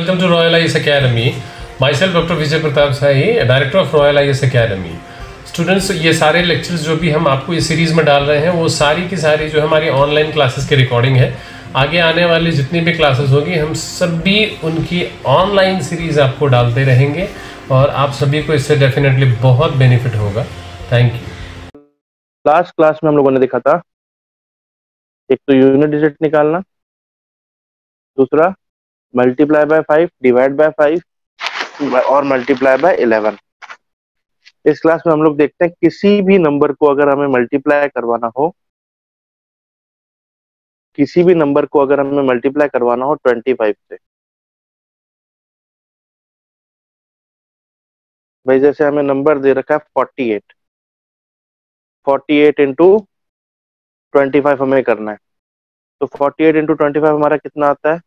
welcome to Royal IAS Academy. Myself Dr. Vijay Pratap Sai, Director of Royal IAS Academy. Students, ये सारे lectures जो भी हम आपको इस सीरीज़ में डाल रहे हैं वो सारी की सारी जो हमारी ऑनलाइन क्लासेस की रिकॉर्डिंग है। आगे आने वाली जितनी भी क्लासेस होगी हम सभी उनकी ऑनलाइन सीरीज़ आपको डालते रहेंगे और आप सभी को इससे डेफिनेटली बहुत बेनिफिट होगा। Thank you. लास्ट क्लास में हम लोगों ने देखा था एक तो यूनिट डिजिट निकालना, दूसरा मल्टीप्लाई बाय 5, डिवाइड बाय 5 और मल्टीप्लाई बाय 11। इस क्लास में हम लोग देखते हैं किसी भी नंबर को अगर हमें मल्टीप्लाई करवाना हो, किसी भी नंबर को अगर हमें मल्टीप्लाई करवाना हो 25 से, भाई जैसे हमें नंबर दे रखा है 48 इंटू 25 हमें करना है, तो 48 इंटू 25 हमारा कितना आता है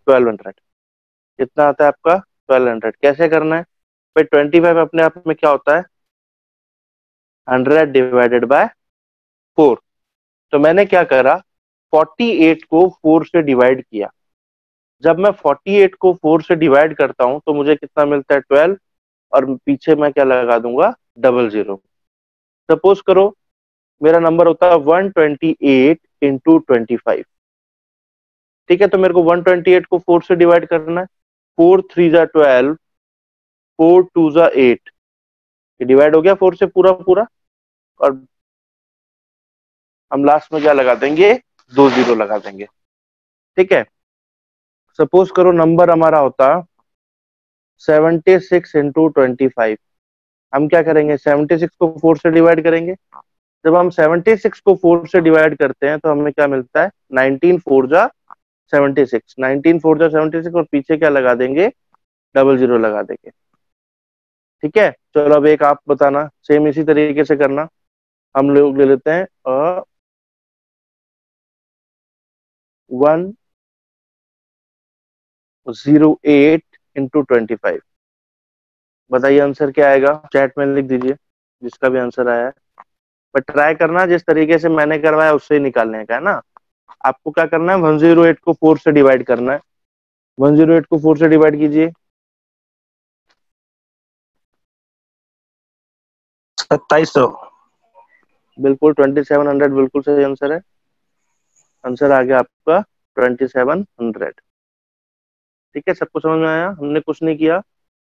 1200। कितना आता है आपका 1200। कैसे करना है भाई, 25 अपने आप में क्या होता है 100 डिवाइडेड बाय 4। तो मैंने क्या करा 48 को 4 से डिवाइड किया। जब मैं 48 को 4 से डिवाइड करता हूं तो मुझे कितना मिलता है 12 और पीछे मैं क्या लगा दूंगा 00। सपोज करो मेरा नंबर होता है 128 इंटू 25। ठीक है, तो मेरे को 128 को 4 से डिवाइड करना है। 4 3 जा 12, 4 2 जा 8, ये डिवाइड हो गया 4 से पूरा पूरा, और हम लास्ट में क्या लगा देंगे 2 0 लगा देंगे। ठीक है, सपोज करो नंबर हमारा होता 76 इंटू 25। हम क्या करेंगे 76 को 4 से डिवाइड करेंगे। जब हम 76 को 4 से डिवाइड करते हैं तो हमें क्या मिलता है 19 4 जा 76, 19 4 जा 76 और पीछे क्या लगा देंगे 00 लगा देंगे। ठीक है, चलो अब एक आप बताना, सेम इसी तरीके से करना। हम लोग ले लेते हैं 108 इंटू 25। बताइए आंसर क्या आएगा, चैट में लिख दीजिए जिसका भी आंसर आया है। बट ट्राई करना जिस तरीके से मैंने करवाया उससे ही निकालने का है ना। आपको क्या करना है 108 को 4 से डिवाइड करना है। 108 को 4 से डिवाइड कीजिए। 2700। बिल्कुल 2700 बिल्कुल सही आंसर है। आंसर आ गया आपका 2700। ठीक है, सबको समझ में आया, हमने कुछ नहीं किया।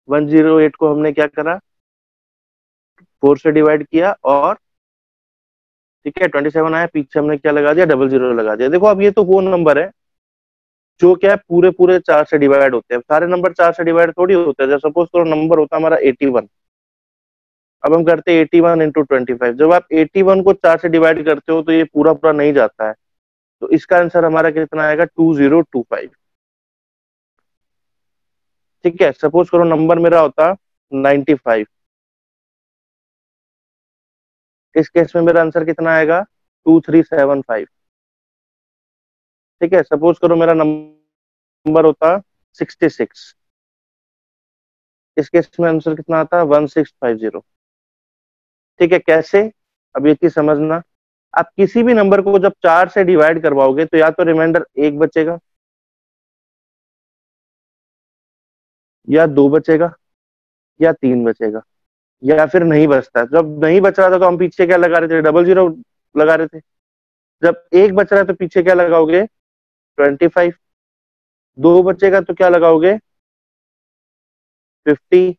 108 को हमने क्या करा 4 से डिवाइड किया और ठीक है 27 आया, पीछे हमने क्या लगा दिया 00 लगा दिया। देखो अब ये तो वो नंबर है जो क्या है पूरे पूरे 4 से डिवाइड होते हैं। सारे नंबर 4 से डिवाइड थोड़ी होते हैं। जैसे सपोज करो नंबर होता है हमारा 81। अब हम करते हैं 81 इंटू 25। जब आप 81 को 4 से डिवाइड करते हो तो ये पूरा पूरा नहीं जाता है, तो इसका आंसर हमारा कितना आएगा 2025। ठीक है, सपोज करो नंबर मेरा होता 95। इस केस में मेरा आंसर कितना आएगा 2375। ठीक है, सपोज करो मेरा नंबर होता 66। इस केस में आंसर कितना आता है 1650। ठीक है, कैसे, अब ये चीज समझना। आप किसी भी नंबर को जब 4 से डिवाइड करवाओगे तो या तो रिमाइंडर 1 बचेगा या 2 बचेगा या 3 बचेगा या फिर नहीं बचता। जब नहीं बच रहा था तो हम पीछे क्या लगा रहे थे 00 लगा रहे थे। जब 1 बच रहा है तो पीछे क्या लगाओगे 25। 2 बचेगा तो क्या लगाओगे 50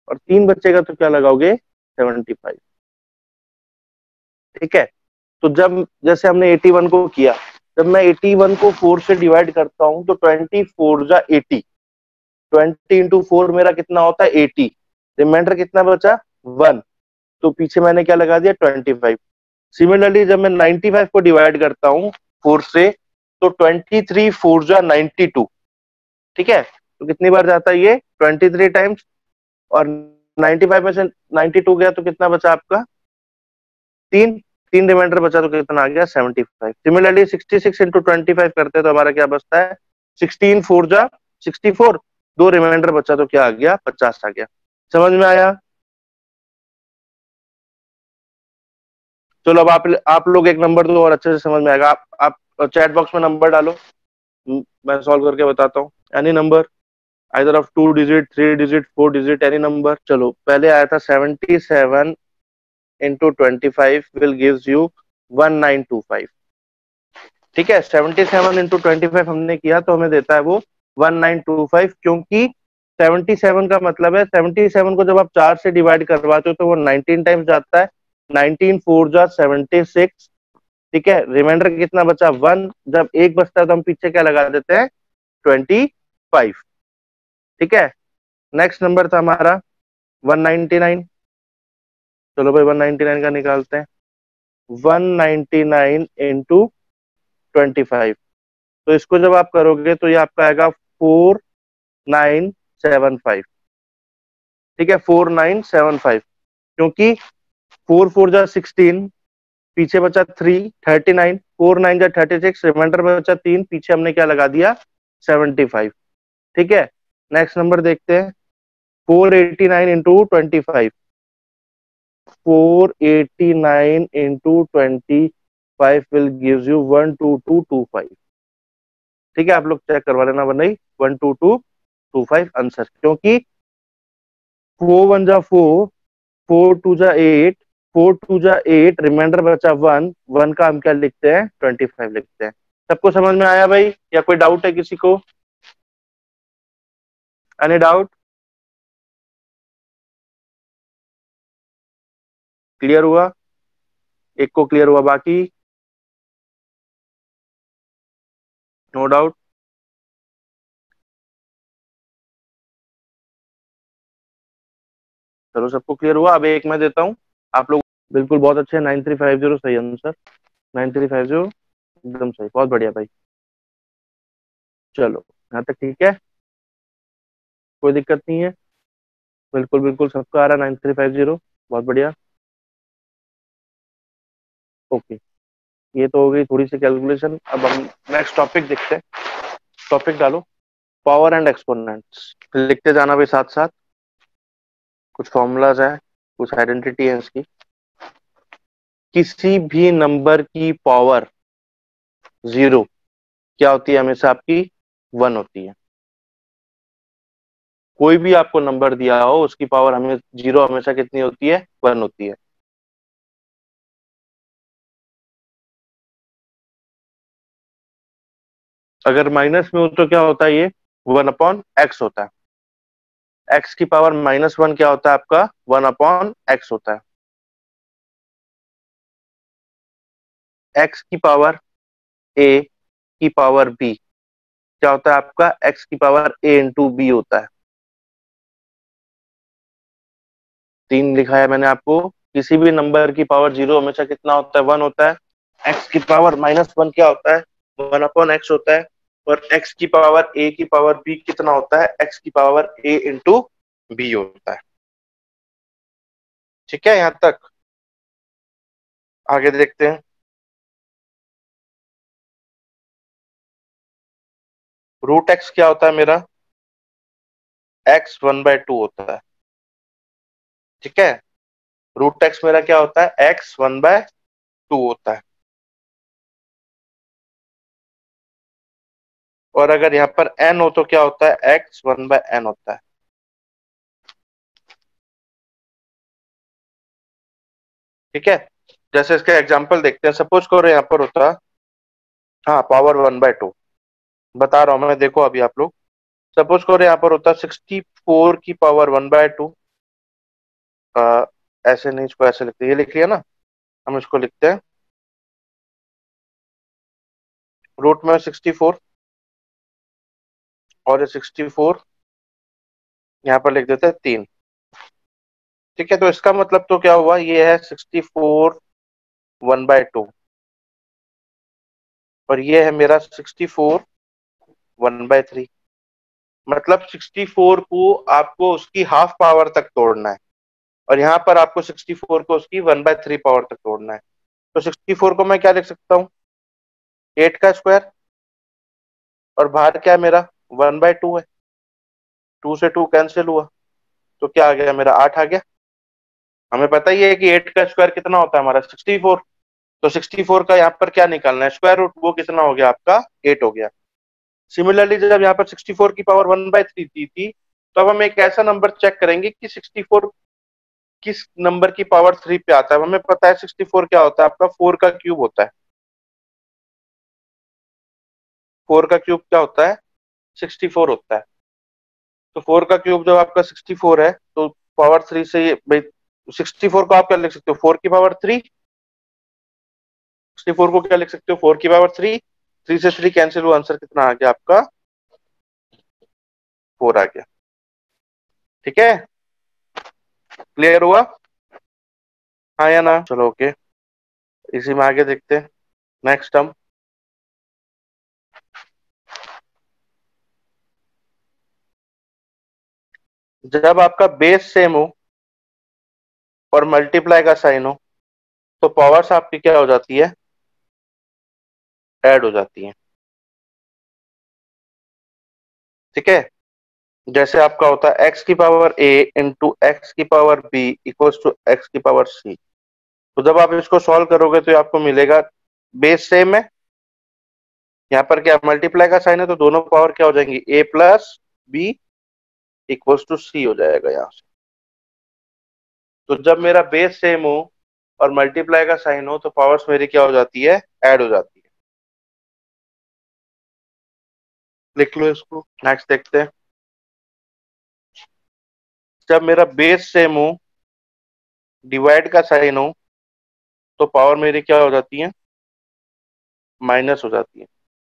और 3 बचेगा तो क्या लगाओगे 75। ठीक है, तो जब जैसे हमने 81 को किया, जब मैं 81 को 4 से डिवाइड करता हूं तो 24 जा 80, 20 इंटू 4 मेरा कितना होता है 80। रिमाइंडर कितना बचा 1, तो पीछे मैंने क्या लगा दिया 25। सिमिलरली जब मैं 95 को डिवाइड करता हूं 4 से तो 23 4 जा 92। ठीक है, तो कितनी बार जाता है ये 23 टाइम्स, और 95 में से 92 गया तो कितना बचा आपका 3 रिमाइंडर बचा तो कितना आ गया 75। सिमिलरली 66 इंटू 25 करते हैं तो हमारा क्या बचता है 16 4 जा 64। 2 रिमाइंडर बचा तो क्या आ गया 50 आ गया। समझ में आया। चलो अब आप लोग एक नंबर दो और अच्छे से समझ में आएगा। आप चैट बॉक्स में नंबर डालो, मैं सॉल्व करके बताता हूँ। Any number either of 2 digit, 3 digit, 4 digit, any number. चलो पहले आया था 77 इंटू 25 विल गिव्स यू 1925। ठीक है, 77 इंटू 25 हमने किया तो हमें देता है वो 1925, क्योंकि 77 का मतलब है 77 को जब आप 4 से डिवाइड करवाते हो तो वो 19 टाइम्स जाता है। 19 4 जा 76। ठीक है, रिमाइंडर कितना बचा 1। जब एक बचता है तो हम पीछे क्या लगा देते हैं 25। ठीक है, नेक्स्ट नंबर था हमारा 199। चलो भाई 199 का निकालते हैं। 199 इंटू 25, तो इसको जब आप करोगे तो ये आपका आएगा 4975। ठीक है, 4975, क्योंकि 4 4 जा 16, पीछे बचा 3, 39, 4 9 जा 36, रिमाइंडर बचा 3, पीछे हमने क्या लगा दिया 75। ठीक है, नेक्स्ट नंबर देखते हैं 489 into 25। 489 into 25 will gives you 12225। ठीक है, आप लोग चेक करवा लेना वरना 12225 आंसर, क्योंकि 4 1 जा 4, 4 2 जा 8, 4 2 जा 8, रिमाइंडर बचा 1, 1 का हम क्या लिखते हैं 25 लिखते हैं। सबको समझ में आया भाई, या कोई डाउट है किसी को? Any doubt? क्लियर हुआ? एक को क्लियर हुआ, बाकी नो डाउट? चलो सबको क्लियर हुआ। अब एक मैं देता हूँ आप लोग। बिल्कुल, बहुत अच्छे, 9350 सही आंसर। 9350 एकदम सही, बहुत बढ़िया भाई। चलो यहाँ तक ठीक है, कोई दिक्कत नहीं है। बिल्कुल बिल्कुल सबका आ रहा है 9350, बहुत बढ़िया। ओके, ये तो हो गई थोड़ी सी कैलकुलेशन। अब हम नेक्स्ट टॉपिक देखते हैं। टॉपिक डालो, पावर एंड एक्सपोनेंट्स। लिखते जाना भी साथ साथ, कुछ फॉर्मूलाज है, कुछ आइडेंटिटी है इसकी। किसी भी नंबर की पावर 0 क्या होती है हमेशा आपकी 1 होती है। कोई भी आपको नंबर दिया हो उसकी पावर हमें 0 हमेशा कितनी होती है 1 होती है। अगर माइनस में हो तो क्या होता है, ये 1/x होता है। x की पावर -1 क्या होता है आपका 1/x होता है। x की पावर a की पावर b क्या होता है आपका x की पावर a इंटू बी होता है। 3 लिखा है मैंने आपको। किसी भी नंबर की पावर 0 हमेशा कितना होता है 1 होता है। x की पावर -1 क्या होता है 1/x होता है। और x की पावर a की पावर b कितना होता है x की पावर a इंटू बी होता है। ठीक है, यहां तक आगे देखते हैं। √x क्या होता है मेरा x 1/2 होता है। ठीक है, √x मेरा क्या होता है x 1/2 होता है। और अगर यहाँ पर n हो तो क्या होता है x 1/n होता है। ठीक है, जैसे इसका एग्जांपल देखते हैं। सपोज करो यहाँ पर होता, हाँ पावर 1/2 बता रहा हूं मैं, देखो अभी आप लोग। सपोज करो यहाँ पर होता 64 की पावर 1/2। ऐसे नहीं, इसको ऐसे लिखते, ये लिख लिया ना, हम इसको लिखते हैं रूट में 64 और ये 64 यहाँ पर लिख देते हैं 3। ठीक है, तो इसका मतलब तो क्या हुआ, ये है 64 1/2 और ये है मेरा 64 1/3। मतलब 64 को आपको उसकी हाफ पावर तक तोड़ना है और यहाँ पर आपको 64 को उसकी 1/3 पावर तक तोड़ना है। तो 64 को मैं क्या लिख सकता हूँ 8 का स्क्वायर, और बाहर क्या है मेरा 1/2 है। 2 से 2 कैंसिल हुआ तो क्या आ गया मेरा 8 आ गया। हमें पता ही है कि 8 का स्क्वायर कितना होता है हमारा 64। तो 64 का यहाँ पर क्या निकालना है स्क्वायर रूट, वो कितना हो गया आपका 8 हो गया। सिमिलरली जब यहाँ पर 64 की पावर 1/3 थी तो अब हम एक ऐसा नंबर चेक करेंगे कि 64 किस नंबर की पावर 3 पे आता है। हमें पता है 64 क्या होता है, आपका 4 का क्यूब होता है। 4 का क्यूब क्या होता है, 64 होता है। तो 4 का क्यूब जब आपका 64 है तो पावर 3 से ये भाई 64 को आप क्या लिख सकते हो, 4 की पावर 3। 64 को क्या लिख सकते हो, 4 की पावर 3। 3 से 3 कैंसिल हुआ, आंसर कितना आ गया आपका, 4 आ गया। ठीक है, क्लियर हुआ, हाँ या ना? चलो ओके, इसी में आगे देखते हैं नेक्स्ट टर्म। जब आपका बेस सेम हो और मल्टीप्लाई का साइन हो तो पावर्स आपकी क्या हो जाती है, ऐड हो जाती है। ठीक है, जैसे आपका होता है एक्स की पावर ए इंटू एक्स की power b equals to x की पावर सी। तो जब आप इसको सॉल्व करोगे तो आपको मिलेगा, बेस सेम है, यहाँ पर क्या मल्टीप्लाई का साइन है तो दोनों पावर क्या हो जाएंगी, ए प्लस बी इक्वल्स टू सी हो जाएगा यहाँ से। तो जब मेरा बेस सेम हो और मल्टीप्लाई का साइन हो तो पावर्स मेरी क्या हो जाती है, ऐड हो जाती है। लिख लो इसको, नेक्स्ट देखते हैं। जब मेरा बेस सेम हो, डिवाइड का साइन हो तो पावर मेरी क्या हो जाती है, माइनस हो जाती है।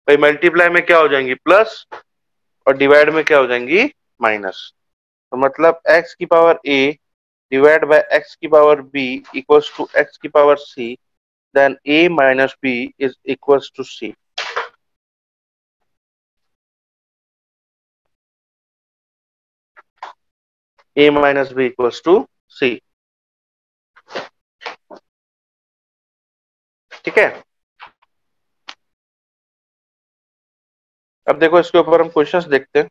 भाई मल्टीप्लाई में क्या हो जाएंगी, प्लस, और डिवाइड में क्या हो जाएंगी, माइनस। तो मतलब x की power a divide by x की power b equals to x की power c, then a minus b is equals to c। a minus b equals to c। ठीक है, अब देखो इसके ऊपर हम क्वेश्चंस देखते हैं।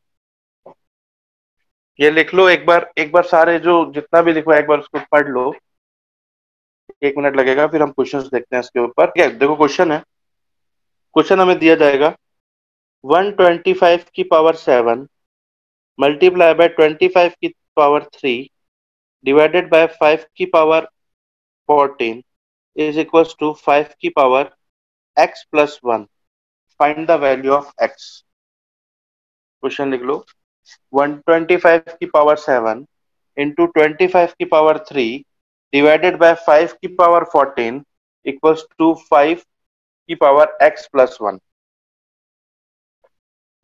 ये लिख लो एक बार सारे जो जितना भी लिखो एक बार उसको पढ़ लो, 1 मिनट लगेगा, फिर हम क्वेश्चंस देखते हैं इसके ऊपर। ठीक है, देखो क्वेश्चन है, क्वेश्चन हमें दिया जाएगा 125 की पावर 7 मल्टीप्लाई बाय 25 की पावर 3 डिवाइडेड बाय 5 की पावर 14 इज इक्वल्स टू 5 की power x plus 1। Find the value of x। Question लिख लो, 125 की पावर 7 इंटू 25 की पावर 3 डिवाइडेड बाय 5 की पावर 14 इक्वल्स टू 5 की power x plus 1।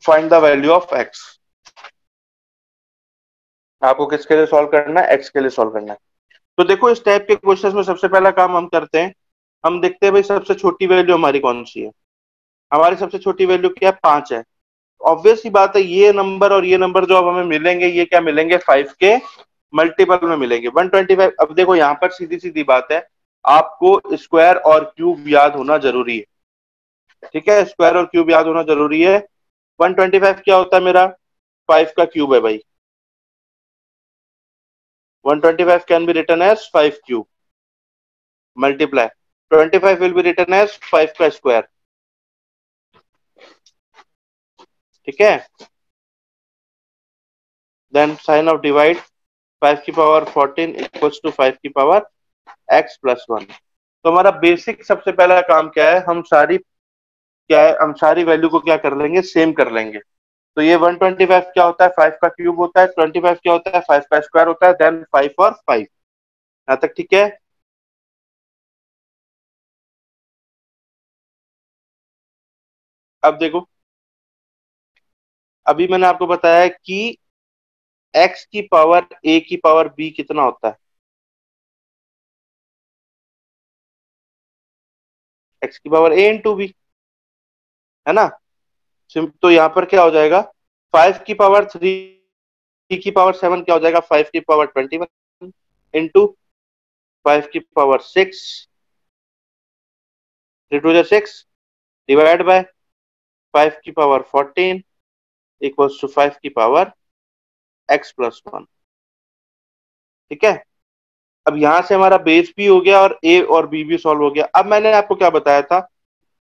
Find the value of x। आपको किसके लिए सॉल्व करना है, x के लिए सॉल्व करना है। तो देखो इस टाइप के क्वेश्चंस में सबसे पहला काम हम करते हैं, हम देखते हैं भाई सबसे छोटी वैल्यू हमारी कौन सी है। हमारी सबसे छोटी वैल्यू क्या है, 5 है। ऑब्वियस ही बात है, ये नंबर और ये नंबर जो अब हमें मिलेंगे ये क्या मिलेंगे, 5 के मल्टीपल में मिलेंगे, 125। अब देखो यहाँ पर सीधी सीधी बात है, आपको स्क्वायर और क्यूब याद होना जरूरी है। ठीक है, स्क्वायर और क्यूब याद होना जरूरी है। 125 क्या होता है मेरा, 5 का क्यूब है भाई। 125 can be written as 5 cube multiply 25 will be written as 5 का स्क्वायर। ठीक है, देन साइन ऑफ डिवाइड 5 की पावर 14 इक्वल्स टू 5 की पावर x प्लस 1। तो हमारा बेसिक सबसे पहला काम क्या है, हम सारी क्या है, हम सारी वैल्यू को क्या कर लेंगे, सेम कर लेंगे। तो ये 125 क्या होता है, 5 का क्यूब होता है। 25 क्या होता है, 5 का स्क्वायर होता है। देन 5 और 5, यहां तक ठीक है। अब देखो, अभी मैंने आपको बताया कि x की पावर a की पावर b कितना होता है, x की पावर a इंटू बी, है ना। तो यहां पर क्या हो जाएगा, 5 की पावर 3 की पावर 7 क्या हो जाएगा, 5 की पावर 21 इंटू 5 की पावर 6, 3 टू 6 डिवाइड बाय 5 की पावर 14 इक्वल्स टू 5 की पावर x प्लस 1। ठीक है, अब यहां से हमारा बेस भी हो गया और a और b भी सॉल्व हो गया। अब मैंने आपको क्या बताया था,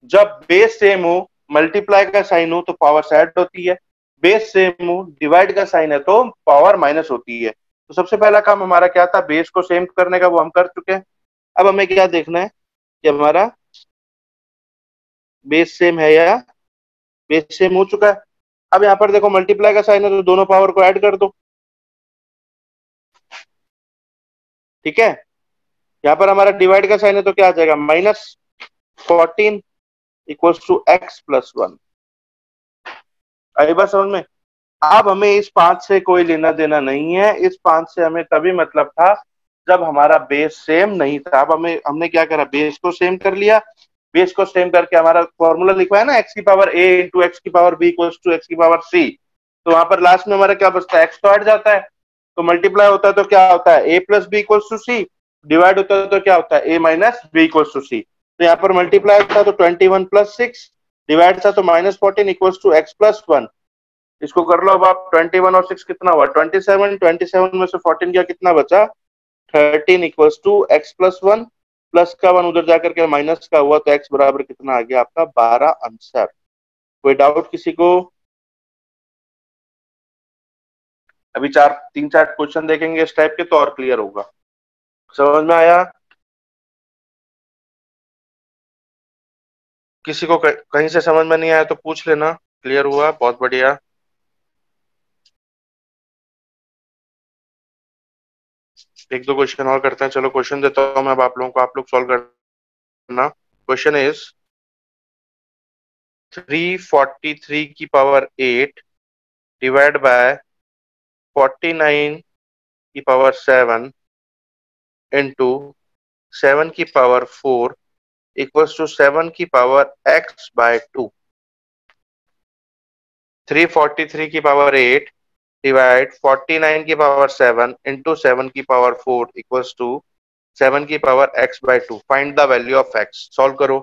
जब बेस सेम हो मल्टीप्लाई का साइन हो तो पावर ऐड होती है, बेस सेम हो, डिवाइड का साइन है तो पावर माइनस होती है। तो सबसे पहला काम हमारा क्या था, बेस को सेम करने का, वो हम कर चुके हैं। अब हमें क्या देखना है कि हमारा बेस सेम है या बेस सेम हो चुका है। अब यहाँ पर देखो मल्टीप्लाई का साइन है तो दोनों पावर को ऐड कर दो, ठीक है। यहाँ पर हमारा डिवाइड का साइन है तो क्या आ जाएगा, -14 इक्वल्स टू x प्लस 1। आई बात समझ में। अब हमें इस 5 से कोई लेना देना नहीं है, इस 5 से हमें तभी मतलब था जब हमारा बेस सेम नहीं था। अब हमने क्या करा, बेस को सेम कर लिया। बेस को सेम करके हमारा फॉर्मूला लिखवा है ना, x की पावर a इंटू एक्स की power b equals to x की पावर c। तो वहां पर लास्ट में हमारा क्या बचता है, x तो हट जाता है, तो मल्टीप्लाई होता है तो क्या होता है, a plus b equals to c, divide होता है तो क्या होता है, a minus b equals to c। तो यहाँ पर मल्टीप्लाई होता है तो 21 प्लस 6, डिवाइड था तो -14 इक्वल्स टू x प्लस 1। इसको कर लो अब आप, 21 और 6 कितना हुआ, 27, 27 में से 14 गया, कितना बचा, 13 equals to x plus 1, plus का 1 उधर जाकर के माइनस का हुआ तो x बराबर कितना आ गया आपका 12 आंसर। कोई डाउट किसी को? अभी 3-4 क्वेश्चन देखेंगे इस टाइप के तो और क्लियर होगा। समझ में आया? किसी को कहीं से समझ में नहीं आया तो पूछ लेना। क्लियर हुआ? बहुत बढ़िया। एक दो क्वेश्चन और करते हैं। चलो क्वेश्चन देता हूं मैं अब आप लोगों को, आप लोग सॉल्व करना। क्वेश्चन इज 343 की पावर 8 डिवाइड बाय 49 की पावर 7 इंटू 7 की पावर 4 इक्वल्स टू 7 की पावर x बाय 2। 343 की पावर 8 डिवाइड 49 की पावर 7 इंटू 7 की पावर 4 इक्वल्स टू 7 की power x by 2। Find the value of x। Solve करो,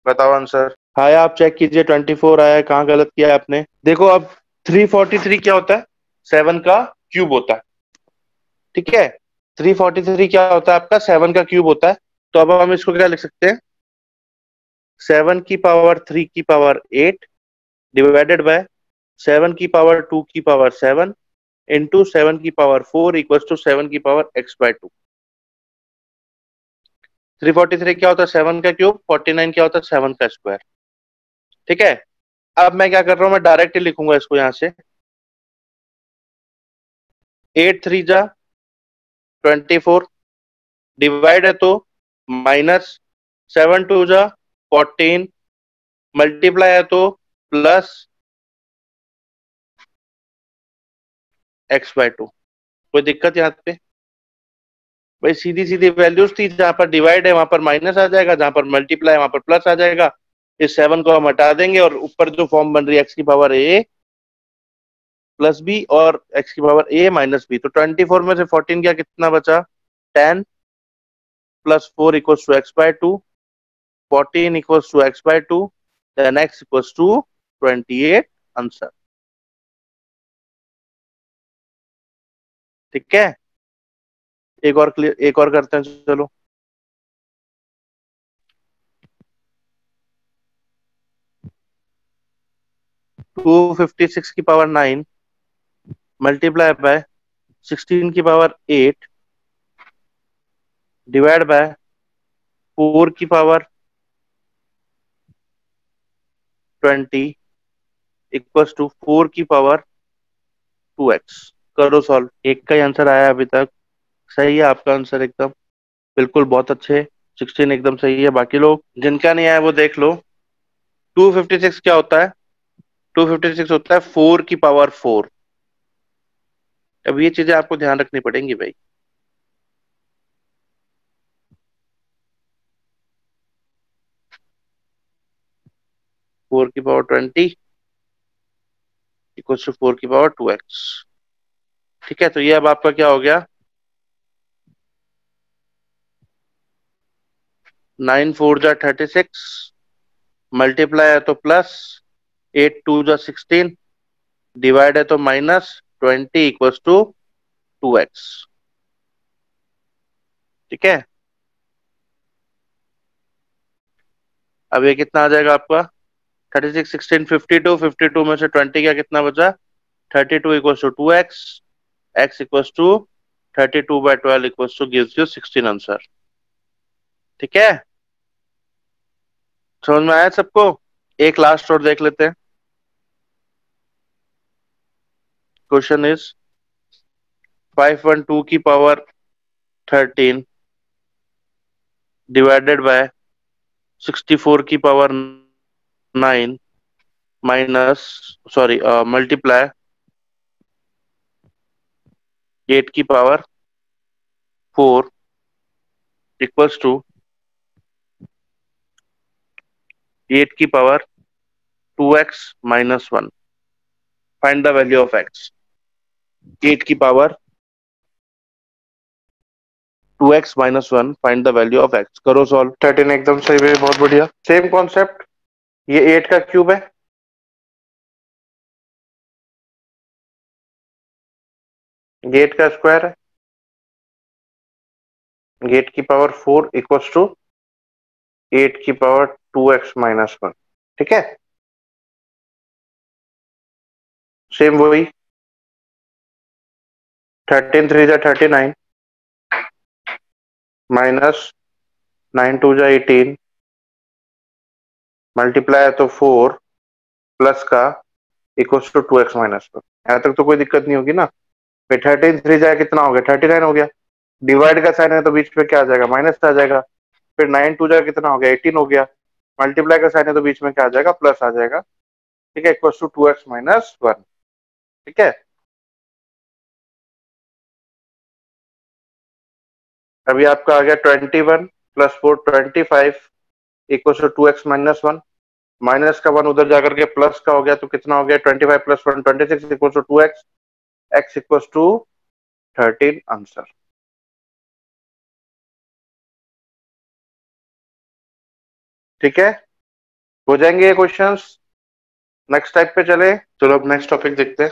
बताओ आंसर। आया? आप चेक कीजिए 24 आया है, कहाँ गलत किया है आपने। देखो अब 343 क्या होता है, 7 का क्यूब होता है, ठीक है। 343 क्या होता है आपका, 7 का क्यूब होता है। तो अब हम इसको क्या लिख सकते हैं, 7 की पावर 3 की पावर 8 डिवाइडेड बाय 7 की पावर 2 की पावर 7 इंटू 7 की पावर 4 इक्वल्स टू 7 की पावर x बाय 2। 343 क्या होता है, 7 का क्यूब। 49 क्या होता है, 7 का स्क्वायर, ठीक है। अब मैं क्या कर रहा हूं, मैं डायरेक्ट ही लिखूंगा इसको यहां से। 8 3 जा 24, डिवाइड है तो -7 2 जा 14, मल्टीप्लाई है तो प्लस x बाय 2। कोई दिक्कत यहाँ पे? भाई सीधी सीधी वैल्यूज थी, जहां पर डिवाइड है वहां पर माइनस आ जाएगा, जहां पर मल्टीप्लाई वहां पर प्लस आ जाएगा। इस 7 को हम हटा देंगे और ऊपर जो फॉर्म बन रही है x की पावर a प्लस बी और x की पावर a माइनस बी। तो 24 में से 14 क्या, कितना बचा, 10 plus 4 equals to x by 2, 14 equals to x by 2, then x equals to 28 answer, ठीक है। एक और क्लियर, एक और करते हैं चलो। 256 की पावर 9 मल्टीप्लाई बाय 16 की पावर 8 डिवाइड बाय 4 की पावर 20 इक्वल्स टू 4 की पावर 2x। करो सॉल्व। एक का ही आंसर आया अभी तक। सही है आपका आंसर एकदम, बिल्कुल बहुत अच्छे। 16 एकदम सही है। बाकी लोग जिनका नहीं आया वो देख लो। 256 क्या होता है, 256 होता है 4 की पावर 4। अब ये चीजें आपको ध्यान रखनी पड़ेंगी भाई। 4 की पावर 20 इक्वल्स टू 4 की पावर 2x, ठीक है। तो ये अब आपका क्या हो गया, 9 4 जा 36, मल्टीप्लाई है तो प्लस, 8 2 जा 16, डिवाइड है तो -20 इक्वल्स टू 2x, ठीक है। अब ये कितना आ जाएगा आपका 36, 16, 52, 52 में से 20 क्या कितना बचा 32 equals to 2x, x equals to 32/12 equals to gives you 16 answer. ठीक है, समझ में आया सबको? एक लास्ट और देख लेते हैं। क्वेश्चन इज 512 की पावर 13 डिवाइडेड बाय 64 की पावर 9 माइनस सॉरी मल्टीप्लाई 8 की पावर 4 इक्वल्स टू 8 की power 2x minus 1। Find the value of x। 8 की power 2x minus 1, find the value of x। करो सॉल्व। 13 एकदम सही है, बहुत बढ़िया। सेम कॉन्सेप्ट, ये 8 का क्यूब है, ये 8 का स्क्वायर है, ये 8 की पावर 4 इक्वल्स टू 8 की पावर 2x माइनस 1। ठीक है, सेम वही 13 3 जा 39 माइनस 9 2 जा 18 मल्टीप्लाई तो 4 प्लस का इक्वल्स टू 2x माइनस 1। यहाँ तक तो कोई दिक्कत नहीं होगी ना। फिर 13 3 जाए कितना हो गया 39 हो गया। डिवाइड का साइन है तो बीच में क्या आ जाएगा माइनस आ जाएगा। फिर 9 2 जाए कितना हो गया 18 हो गया। मल्टीप्लाई का साइन है तो बीच में क्या आ जाएगा प्लस आ जाएगा। ठीक है, इक्वल्स टू 2x माइनस 1। ठीक है, अभी आपका आ गया 21 plus 4 25 equals to 2x minus 1। Minus का 1 उधर जाकर के प्लस का हो गया तो कितना हो गया 25 plus 1 26 equals to 2x, x equals to 13 answer. ठीक है, हो जाएंगे ये क्वेश्चंस। नेक्स्ट टाइप पे चले। चलो अब नेक्स्ट टॉपिक देखते हैं।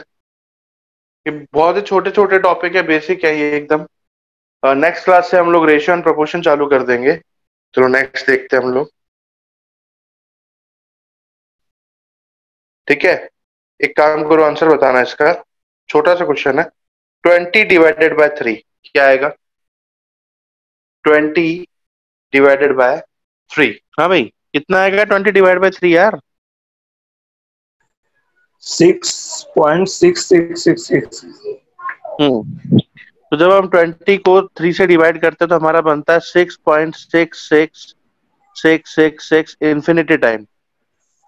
ये बहुत ही छोटे छोटे टॉपिक है, बेसिक है ये एकदम। नेक्स्ट क्लास से हम लोग रेशियो एंड प्रोपोर्शन चालू कर देंगे। चलो नेक्स्ट देखते हैं हम लोग। ठीक है, एक काम करो, आंसर बताना इसका। छोटा सा क्वेश्चन है, 20 डिवाइडेड बाय 3 क्या आएगा? 20 डिवाइडेड बाय 3। हाँ भाई, कितना आएगा 20 डिवाइड बाय 3 यार? 6.6666। तो जब हम 20 को 3 से डिवाइड करते हैं तो हमारा बनता है 6.666666 इंफिनिटी टाइम।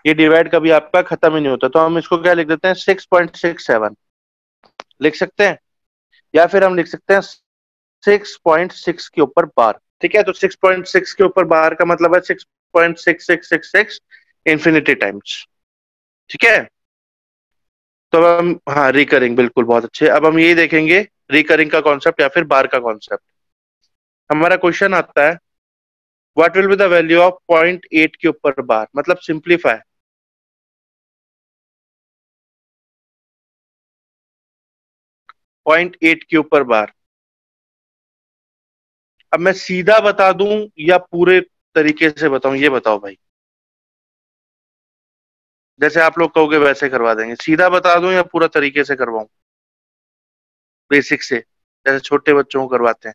ये डिवाइड कभी आपका खत्म ही नहीं होता, तो हम इसको क्या लिख देते हैं 6.67 लिख सकते हैं, या फिर हम लिख सकते हैं 6.6 के ऊपर बार। ठीक है, तो 6.6 के ऊपर बार का मतलब है 6.6666 इंफिनिटी टाइम्स। ठीक है, तो अब हम हाँ रिकरिंग, बिल्कुल बहुत अच्छे। अब हम यही देखेंगे रिकरिंग का कॉन्सेप्ट या फिर बार का कॉन्सेप्ट। हमारा क्वेश्चन आता है what will be the value of 0.8 के ऊपर बार, मतलब सिंप्लीफाई। पॉइंट 8 के ऊपर बार। अब मैं सीधा बता दूं या पूरे तरीके से बताऊं, ये बताओ भाई। जैसे आप लोग कहोगे वैसे करवा देंगे। सीधा बता दूं या पूरा तरीके से करवाऊं, बेसिक से, जैसे छोटे बच्चों को करवाते हैं?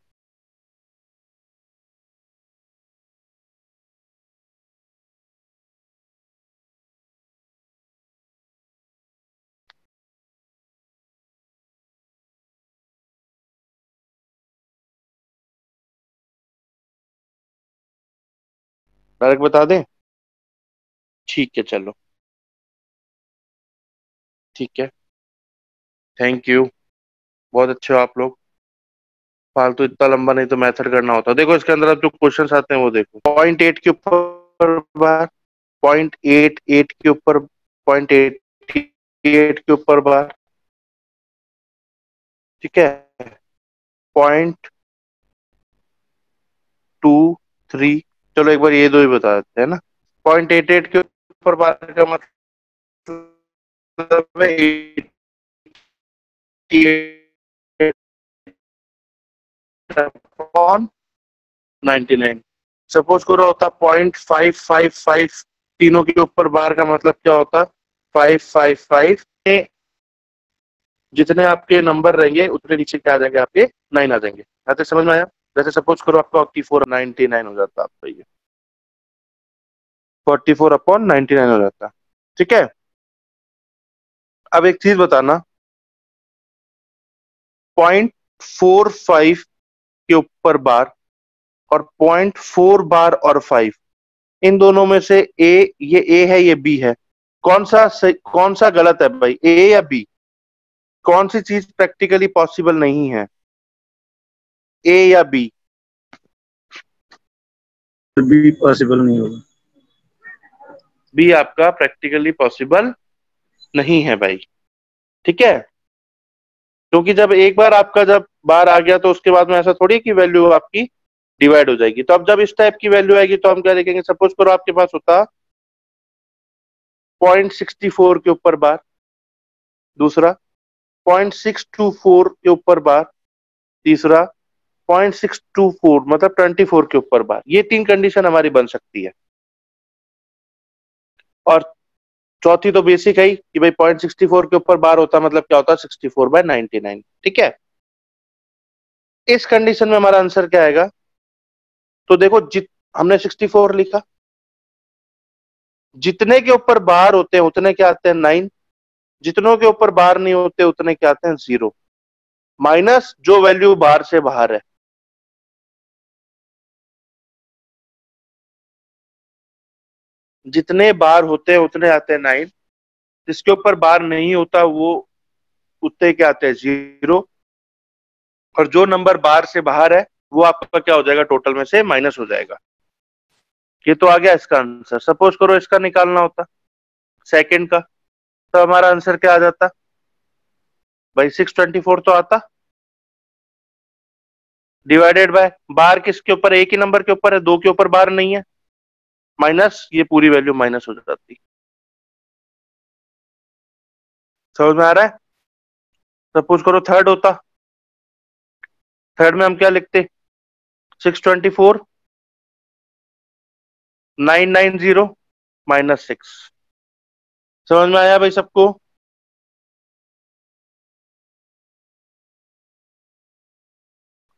डायरेक्ट बता दें? ठीक है, चलो ठीक है, थैंक यू, बहुत अच्छे हो आप लोग। फालतू इतना लंबा नहीं तो मेथड करना होता। देखो इसके अंदर अब जो क्वेश्चन आते हैं वो देखो। 0.8 के ऊपर बार, 0.88 के ऊपर, 0.88 के ऊपर बार। ठीक है, 0.23। चलो एक बार ये दो ही बता देते हैं ना। 0.88 के ऊपर बार का मतलब है 88/99। सपोज करो होता 0.555 तीनों के ऊपर बार का मतलब क्या होता है? 555। जितने आपके नंबर रहेंगे उतने नीचे क्या आ जाएंगे? आपके 9 आ जाएंगे। यहाँ तक समझ में आया? जैसे सपोज करो आपका 44/99 हो जाता है आपका, ये 44/99 हो जाता है। ठीक है, अब एक चीज बताना, 0.45 के ऊपर बार और 0.4 बार और 5, इन दोनों में से ये ए है, ये बी है, कौन सा गलत है भाई? ए या बी? कौन सी चीज प्रैक्टिकली पॉसिबल नहीं है, ए या बी? भी पॉसिबल नहीं होगा। बी आपका प्रैक्टिकली पॉसिबल नहीं है भाई। ठीक है, क्योंकि जब एक बार आपका जब बार आ गया तो उसके बाद में ऐसा थोड़ी है कि वैल्यू आपकी डिवाइड हो जाएगी। तो अब जब इस टाइप की वैल्यू आएगी तो हम क्या लिखेंगे? सपोज करो आपके पास होता 0.64 के ऊपर बार, दूसरा 0.624 के ऊपर बार, तीसरा 0.624 मतलब 24 के ऊपर बार। ये तीन कंडीशन हमारी बन सकती है। और चौथी तो बेसिक है ही कि भाई 0.64 के ऊपर बार होता मतलब क्या होता है? 64/99। ठीक है, इस कंडीशन में हमारा आंसर क्या आएगा? तो देखो, हमने 64 लिखा, जितने के ऊपर बार होते हैं उतने क्या आते हैं? 9। जितनों के ऊपर बार नहीं होते उतने क्या आते हैं? 0, माइनस जो वैल्यू बार से बाहर है। जितने बार होते हैं उतने आते हैं 9, जिसके ऊपर बार नहीं होता वो उतने क्या आते हैं? 0, और जो नंबर बार से बाहर है वो आपका क्या हो जाएगा? टोटल में से माइनस हो जाएगा। ये तो आ गया इसका आंसर। सपोज करो इसका निकालना होता सेकंड का, तो हमारा आंसर क्या आ जाता भाई? 624 तो आता, डिवाइडेड बाय बार किसके ऊपर? एक ही नंबर के ऊपर है, दो के ऊपर बार नहीं है, माइनस ये पूरी वैल्यू माइनस हो जाती। समझ में आ रहा है? सपोज करो थर्ड होता, थर्ड में हम क्या लिखते? 624 990 -6। समझ में आया भाई सबको?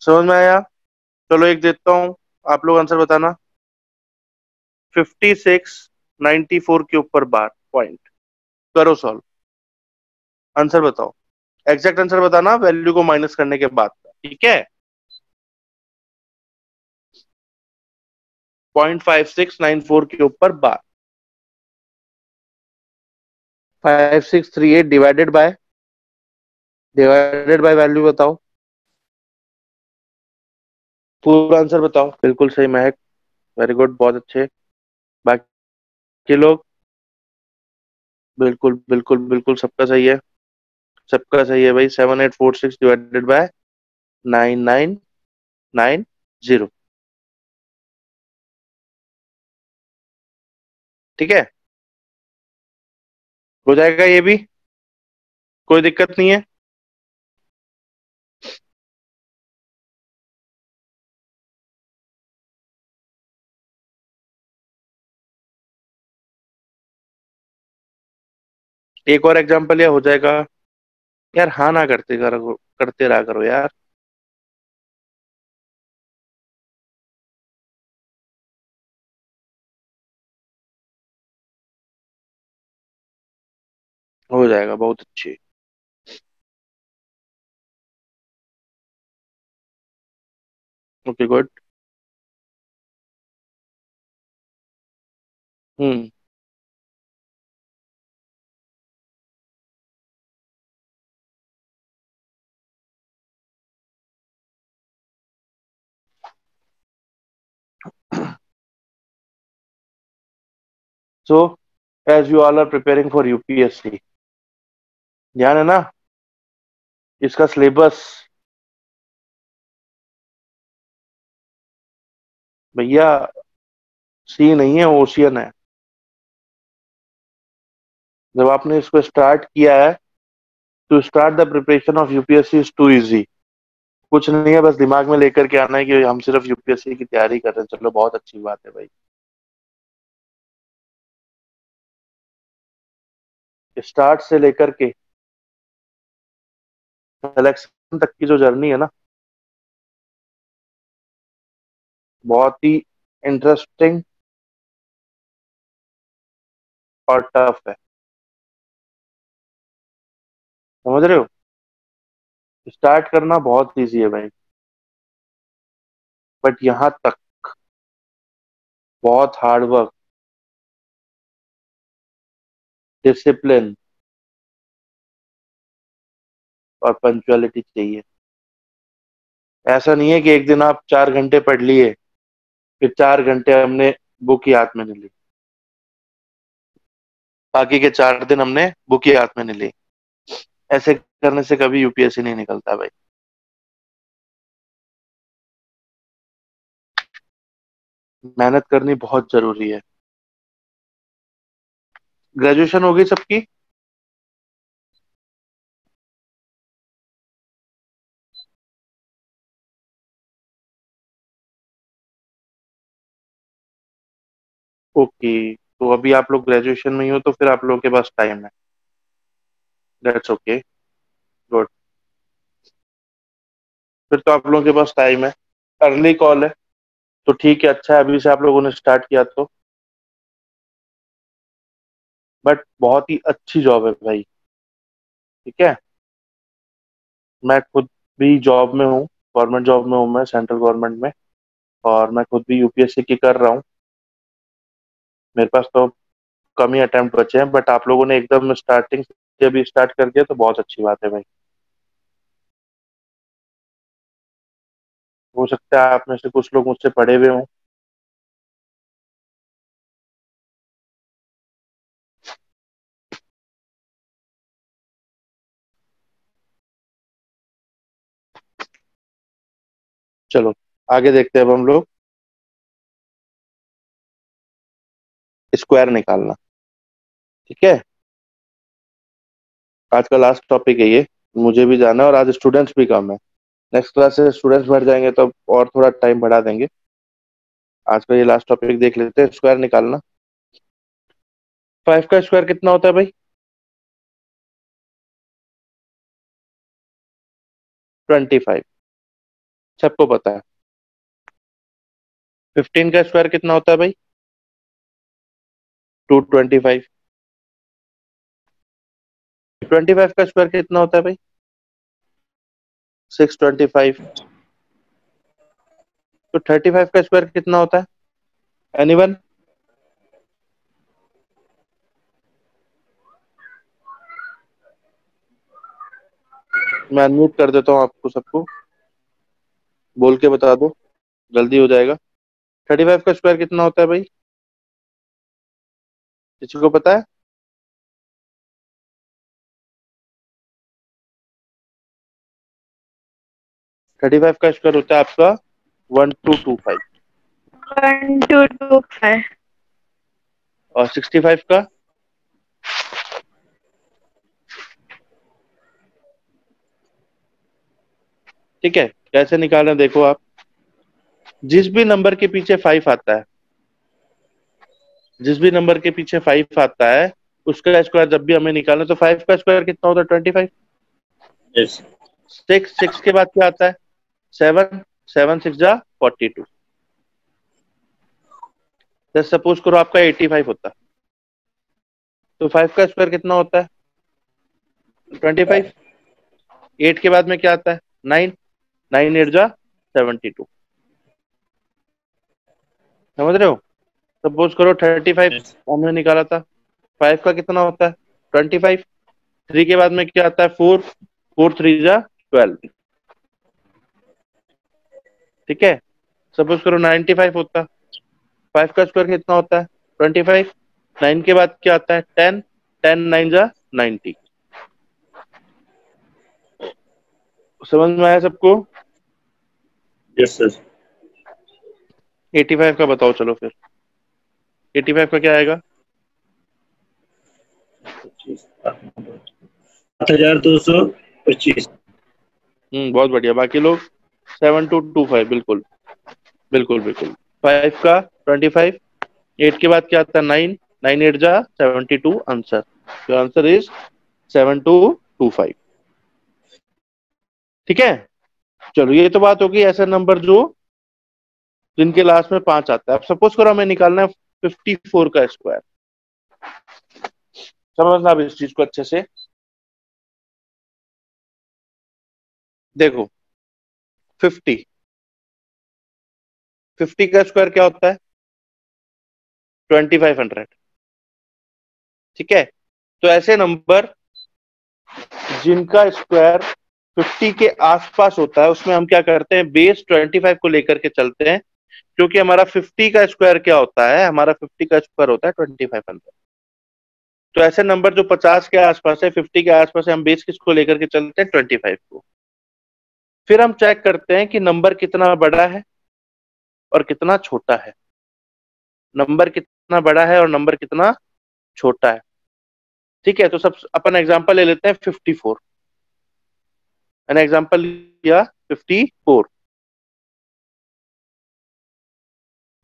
समझ में आया? चलो एक देता हूं, आप लोग आंसर बताना। 5694 के ऊपर बार पॉइंट, करो सॉल्व, आंसर बताओ। एग्जैक्ट आंसर बताना वैल्यू को माइनस करने के बाद। ठीक है, 0.5694 के ऊपर बार, 5638 डिवाइडेड बाय वैल्यू बताओ, पूरा आंसर बताओ। बिल्कुल सही महक, वेरी गुड, बहुत अच्छे। बाकी लोग? बिल्कुल बिल्कुल बिल्कुल, सबका सही है, सबका सही है भाई। 7846 डिवाइडेड बाय 9990। ठीक है, हो जाएगा ये भी, कोई दिक्कत नहीं है। एक और एग्जांपल, या हो जाएगा? यार हाँ ना करते रहा करो यार। हो जाएगा, बहुत अच्छी। Okay good. Hmm, so as you all are preparing for UPSC, ध्यान है ना? इसका सिलेबस भैया सी नहीं है, ओशियन है। जब आपने इसको स्टार्ट किया है, to start the preparation of UPSC is too easy. कुछ नहीं है, बस दिमाग में लेकर के आना है कि हम सिर्फ यूपीएससी की तैयारी कर रहे हैं। चलो बहुत अच्छी बात है भाई। स्टार्ट से लेकर के सिलेक्शन तक की जो जर्नी है ना, बहुत ही इंटरेस्टिंग और टफ है। समझ रहे हो? स्टार्ट करना बहुत इजी है भाई, बट यहाँ तक बहुत हार्ड वर्क, डिसिप्लिन और पंक्चुअलिटी चाहिए। ऐसा नहीं है कि एक दिन आप 4 घंटे पढ़ लिए, फिर 4 घंटे हमने बुक ही हाथ में नहीं ली, बाकी के 4 दिन हमने बुक ही हाथ में नहीं ली। ऐसे करने से कभी यूपीएससी नहीं निकलता भाई। मेहनत करनी बहुत जरूरी है। ग्रेजुएशन हो गई सबकी? ओके, तो अभी आप लोग ग्रेजुएशन में ही हो, तो फिर आप लोगों के पास टाइम है। That's okay, good. फिर तो आप लोगों के पास टाइम है। अर्ली कॉल है तो ठीक है, अच्छा है अभी से आप लोगों ने स्टार्ट किया तो। बट बहुत ही अच्छी जॉब है भाई, ठीक है। मैं खुद भी जॉब में हूँ, गवर्नमेंट जॉब में हूँ मैं, सेंट्रल गवर्नमेंट में। और मैं खुद भी यूपीएससी की कर रहा हूँ। मेरे पास तो कम ही अटेम्प्ट बचे हैं, बट आप लोगों ने एकदम स्टार्टिंग से अभी स्टार्ट कर दिया तो बहुत अच्छी बात है भाई। हो सकता है आप में से कुछ लोग मुझसे पढ़े हुए हों। चलो आगे देखते हैं अब हम लोग। स्क्वायर निकालना, ठीक है। आज का लास्ट टॉपिक है ये, मुझे भी जाना है और आज स्टूडेंट्स भी कम है। नेक्स्ट क्लास से स्टूडेंट्स बढ़ जाएंगे तो और थोड़ा टाइम बढ़ा देंगे। आज का ये लास्ट टॉपिक देख लेते हैं, स्क्वायर निकालना। 5 का स्क्वायर कितना होता है भाई? 25, सबको पता है। 15 का स्क्वायर कितना होता है भाई? 225। 25 का स्क्वायर कितना होता है भाई? 625। तो 35 का स्क्वायर कितना होता है? एनीवन? मैं अनम्यूट कर देता हूँ आपको सबको, बोल के बता दो, जल्दी हो जाएगा। 35 का स्क्वायर कितना होता है भाई? किसी को पता है? 35 का स्क्वायर होता है आपका 1225। 1225। और 65 का? ठीक है, कैसे निकालना देखो आप। जिस भी नंबर के पीछे 5 आता है, जिस भी नंबर के पीछे 5 आता है, उसका स्क्वायर जब भी हमें निकालना, तो 5 का स्क्वायर कितना होता है? 25। यस। 6 के बाद क्या आता है? 7, 7 6 जा 42। जैसे सपोज करो आपका 85 होता है, तो 5 का स्क्वायर कितना होता है? 25। 8 के बाद में क्या आता है? 9, 9 8 जा 72। समझ रहे हो? सपोज करो 35 यस। हमने निकाला था, 5 का कितना होता है? 25। 3 के बाद में क्या आता है? 4, 4 3 जा 12। ठीक है। सपोज करो 95 होता, 5 का स्क्वायर कितना होता है? 25। 9 के बाद क्या आता है? 10, 10 9 जा 90। समझ में आया सबको? Yes sir. 85 का बताओ चलो फिर। 85 का क्या आएगा? 7225। बहुत बढ़िया। बाकी लोग 7225। बिल्कुल बिल्कुल बिल्कुल। 5 का 25। 8 के बाद क्या आता है? 9, 9 8 जा 72 आंसर। तो आंसर इज 7225। ठीक है, चलो ये तो बात होगी ऐसा नंबर जो जिनके लास्ट में 5 आता है। अब सपोज करो हमें निकालना है 54 का स्क्वायर। समझना अब इस चीज को अच्छे से। देखो 50 50 का स्क्वायर क्या होता है? 2500। ठीक है, तो ऐसे नंबर जिनका स्क्वायर 50 के आसपास होता है उसमें हम क्या करते हैं, बेस 25 को लेकर के चलते हैं, क्योंकि हमारा 50 का स्क्वायर क्या होता है, हमारा 50 का स्क्वायर होता है 2500। तो ऐसे नंबर जो 50 के आसपास है, 50 के आसपास है, हम बेस किसको लेकर के चलते हैं, 25 को। फिर हम चेक करते हैं कि नंबर कितना बड़ा है और कितना छोटा है। नंबर कितना बड़ा है और नंबर कितना छोटा है। ठीक है, तो सब अपन एग्जांपल ले लेते हैं 54। मैंने एग्जांपल लिया 54।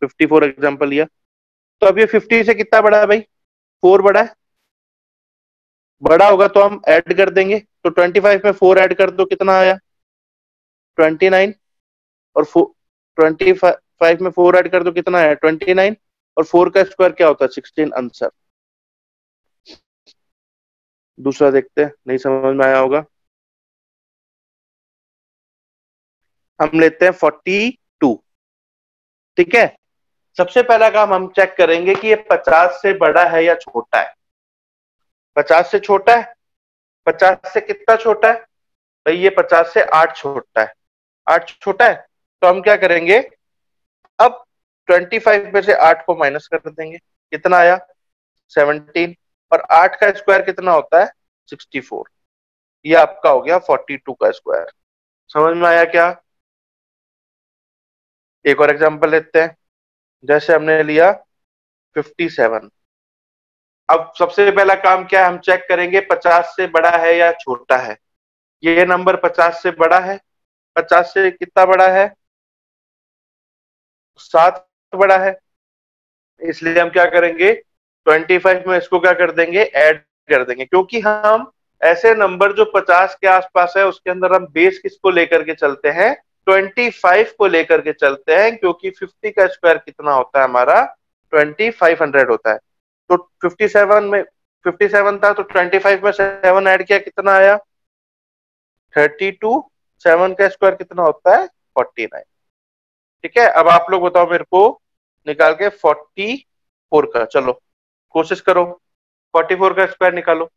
54 एग्जांपल लिया, तो अब ये 50 से कितना बड़ा है भाई? 4 बड़ा है। बड़ा होगा तो हम ऐड कर देंगे, तो 25 में 4 ऐड कर दो, कितना आया? 29। और 25 में 4 ऐड कर दो, कितना आया? 29। और 4 का स्क्वायर क्या होता है? 16 आंसर। दूसरा देखते हैं, नहीं समझ में आया होगा। हम लेते हैं 42। ठीक है, सबसे पहला काम हम चेक करेंगे कि ये 50 से बड़ा है या छोटा है। 50 से छोटा है। 50 से कितना छोटा है भाई? ये 50 से 8 छोटा है। 8 छोटा है, तो हम क्या करेंगे, अब 25 में से 8 को माइनस कर देंगे, कितना आया? 17। और 8 का स्क्वायर कितना होता है? 64। ये आपका हो गया 42 का स्क्वायर। समझ में आया क्या? एक और एग्जांपल लेते हैं, जैसे हमने लिया 57। अब सबसे पहला काम क्या है, हम चेक करेंगे 50 से बड़ा है या छोटा है। ये नंबर 50 से बड़ा है। 50 से कितना बड़ा है? 7 बड़ा है। इसलिए हम क्या करेंगे, 25 में इसको क्या कर देंगे, ऐड कर देंगे, क्योंकि हम ऐसे नंबर जो 50 के आसपास है उसके अंदर हम बेस किसको लेकर के चलते हैं, 25 को लेकर के चलते हैं, क्योंकि 50 का स्क्वायर कितना होता है हमारा, 2500 होता है। तो 57 में 57 था, तो 25 में 7 ऐड किया, कितना आया? 32। 7 का स्क्वायर कितना होता है? 49। ठीक है, अब आप लोग बताओ मेरे को, निकाल के 44 का, चलो कोशिश करो, 44 का स्क्वायर निकालो।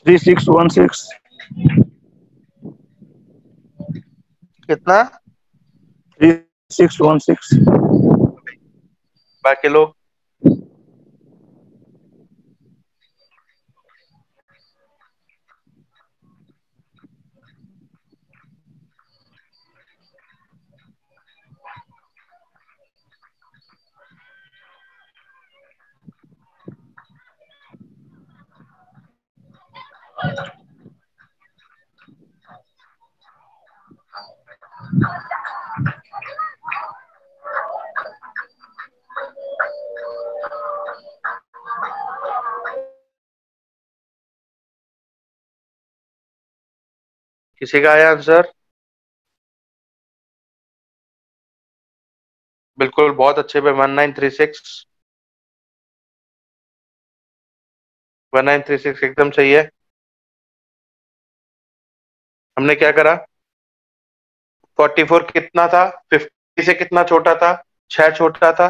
थ्री सिक्स वन सिक्स कितना? 3616। बाकी लोग? किसी का आया आंसर? बिल्कुल, बहुत अच्छे पे 1936। 1936 एकदम सही है। हमने क्या करा, 44 कितना था, 50 से कितना छोटा था, 6 छोटा था,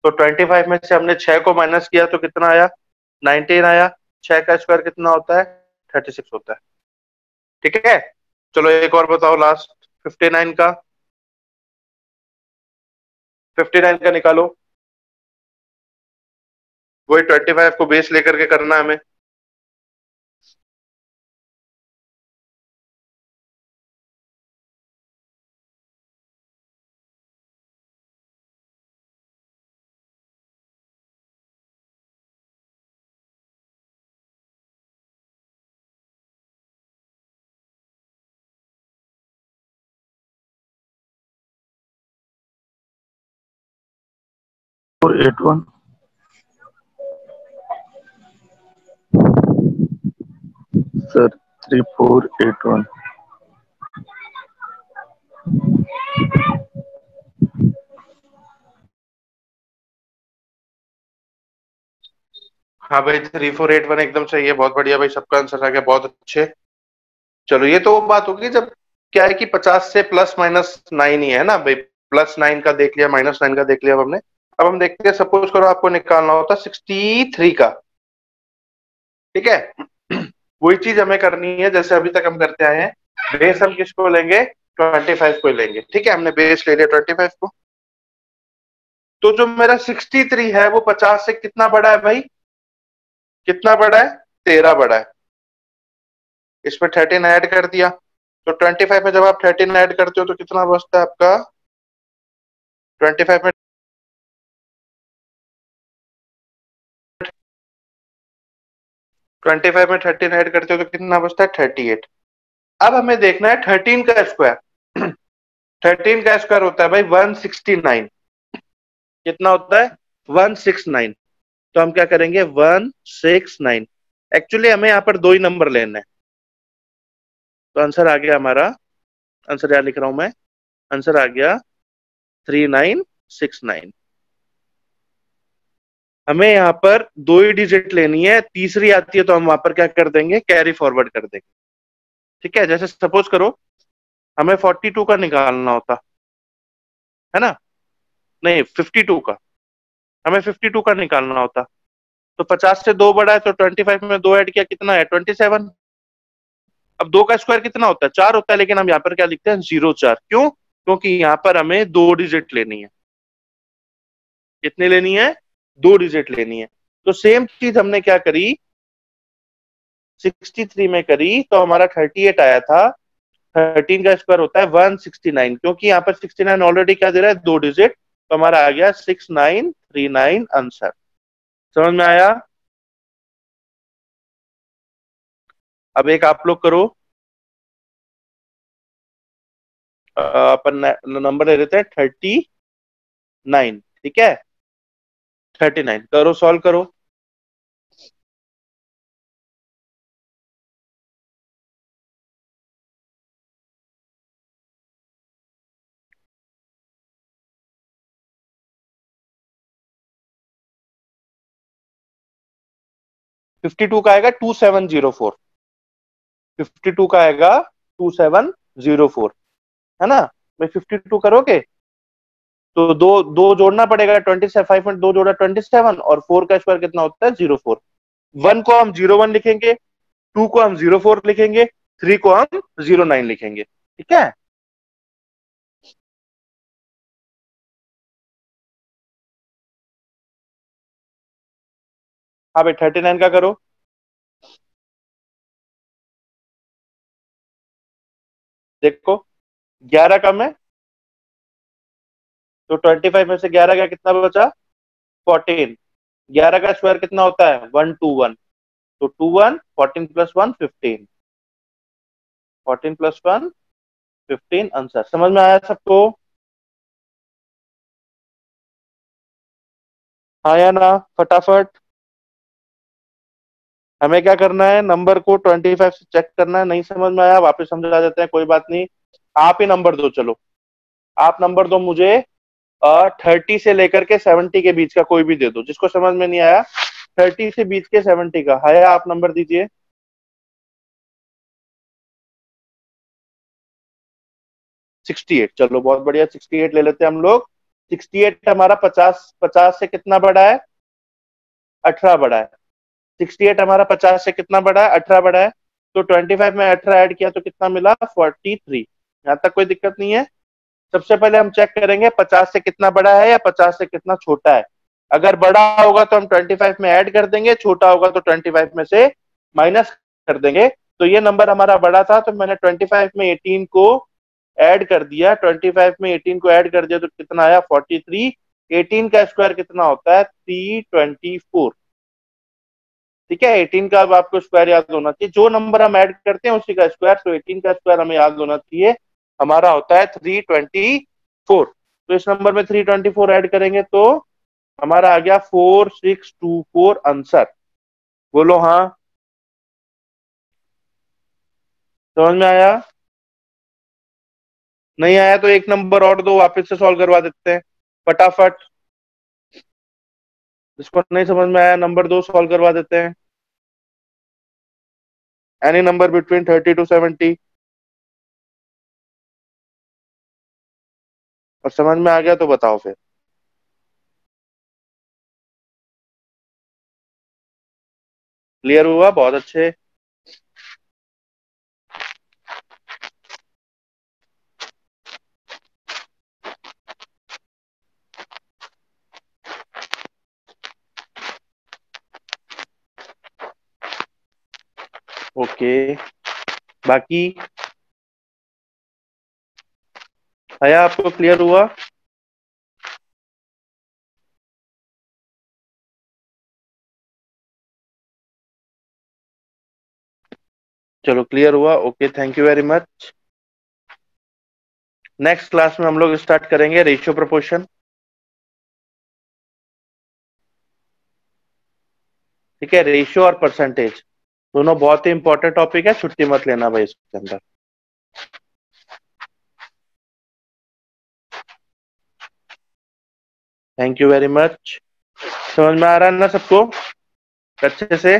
तो 25 में से हमने 6 को माइनस किया तो कितना आया, 19 आया। 6 का स्क्वायर कितना होता है? 36 होता है। ठीक है, चलो एक और बताओ लास्ट, 59 का। 59 का निकालो, वही 25 को बेस लेकर के करना है हमें। 481 सर 3481 हाँ भाई 3481 एकदम सही है, बहुत बढ़िया भाई, सबका आंसर आ गया, बहुत अच्छे। चलो ये तो वो बात होगी जब क्या है कि 50 से +-9 ही है ना भाई, +9 का देख लिया, -9 का देख लिया अब हमने। अब हम देखते हैं, सपोज करो आपको निकालना होता 63 का, ठीक है। वही चीज हमें करनी है जैसे अभी तक हम करते आए हैं। बेस हम किसको लेंगे, 25 को लेंगे, ठीक है। हमने बेस ले लिया 25 को। तो जो मेरा 63 है वो 50 से कितना बड़ा है भाई, कितना बड़ा है, 13 बड़ा है। इसमें 13 ऐड कर दिया, तो 25 में जब आप 13 ऐड करते हो तो कितना बचता है आपका, 25 में 25 में 13 ऐड करते हो तो कितना बचता है, 38। अब हमें देखना है 13 का स्क्वायर। 13 का स्क्वायर होता है भाई 169। कितना होता है, 169। तो हम क्या करेंगे, 169। एक्चुअली हमें यहाँ पर दो ही नंबर लेना है, तो आंसर आ गया हमारा, आंसर यहाँ लिख रहा हूं मैं, आंसर आ गया 3969। हमें यहाँ पर दो ही डिजिट लेनी है, तीसरी आती है तो हम वहां पर क्या कर देंगे, कैरी फॉरवर्ड कर देंगे, ठीक है। जैसे सपोज करो हमें 42 का निकालना होता है ना, नहीं 52 का, हमें 52 का निकालना होता, तो 50 से दो बड़ा है, तो 25 में दो ऐड किया कितना है, 27। अब दो का स्क्वायर कितना होता है, 4 होता है, लेकिन हम यहाँ पर क्या लिखते हैं, 04। क्यों, क्योंकि यहाँ पर हमें दो डिजिट लेनी है। कितनी लेनी है, दो डिजिट लेनी है। तो सेम चीज हमने क्या करी, 63 में करी, तो हमारा 38 आया था। 13 का स्क्वायर होता है 169, क्योंकि यहाँ पर 69 ऑलरेडी क्या दे रहा है, दो डिजिट, तो हमारा आ गया 6939 आंसर। समझ में आया। अब एक आप लोग करो, अपन नंबर ले लेते हैं 39, ठीक है। 39 करो, सॉल्व करो। फिफ्टी टू का आएगा 2704, 52 का आएगा 2704, है ना भाई। 52 करोगे तो दो दो जोड़ना पड़ेगा, 25 में दो जोड़ा 27, और 4 का स्क्वायर कितना होता है, 04। 1 को हम 01 लिखेंगे, 2 को हम 04 लिखेंगे, 3 को हम 09 लिखेंगे, ठीक है। हाँ भाई 39 का करो। देखो 11 कम है, तो 25 में से 11 का कितना बचा, 14। 11 का स्क्वायर कितना होता है, 121, तो 21, 14 + 1 15, 14 + 1 15 आंसर। समझ में आया सबको, हाँ या ना, फटाफट। हमें क्या करना है, नंबर को 25 से चेक करना है, नहीं समझ में आया वापस समझा देते हैं, कोई बात नहीं। आप ही नंबर दो, चलो आप नंबर दो मुझे, 30 से लेकर के 70 के बीच का कोई भी दे दो, जिसको समझ में नहीं आया 30 से बीच के 70 का, है आप नंबर दीजिए। 68, चलो बहुत बढ़िया, 68 ले लेते हैं हम लोग। 68 हमारा 50 50 से कितना बड़ा है, 18 बड़ा है। 68 हमारा 50 से कितना बड़ा है, 18 बड़ा है। तो 25 में 18 ऐड किया तो कितना मिला, 43। यहाँ तक कोई दिक्कत नहीं है। सबसे पहले हम चेक करेंगे 50 से कितना बड़ा है या 50 से कितना छोटा है। अगर बड़ा होगा तो हम 25 में ऐड कर देंगे, छोटा होगा तो 25 में से माइनस कर देंगे। तो ये नंबर हमारा बड़ा था, तो मैंने 25 में 18 को ऐड कर दिया, 25 में 18 को ऐड कर दिया तो कितना आया, 43। 18 का स्क्वायर कितना होता है, 324, ठीक है। 18 का अब आपको स्क्वायर याद होना चाहिए, जो नंबर हम ऐड करते हैं उसी का स्क्वायर, तो 18 का स्क्वायर हमें याद होना चाहिए, हमारा होता है 324। तो इस नंबर में 324 ऐड करेंगे तो हमारा आ गया 4624 आंसर। बोलो हाँ। समझ में आया? नहीं आया तो एक नंबर और दो, वापस से सॉल्व करवा देते हैं फटाफट। जिसको नहीं समझ में आया नंबर दो, सॉल्व करवा देते हैं। Any number between 30 to 70। और समझ में आ गया तो बताओ फिर। क्लियर हुआ? बहुत अच्छे। ओके, बाकी आया आपको? क्लियर हुआ? चलो क्लियर हुआ। Okay, thank you very much. Next class में हम लोग स्टार्ट करेंगे रेशियो प्रोपोर्शन। ठीक है, रेशियो और परसेंटेज दोनों बहुत ही इंपॉर्टेंट टॉपिक है, छुट्टी मत लेना भाई इसके अंदर। Thank you very much. समझ में आ रहा है ना सबको अच्छे से?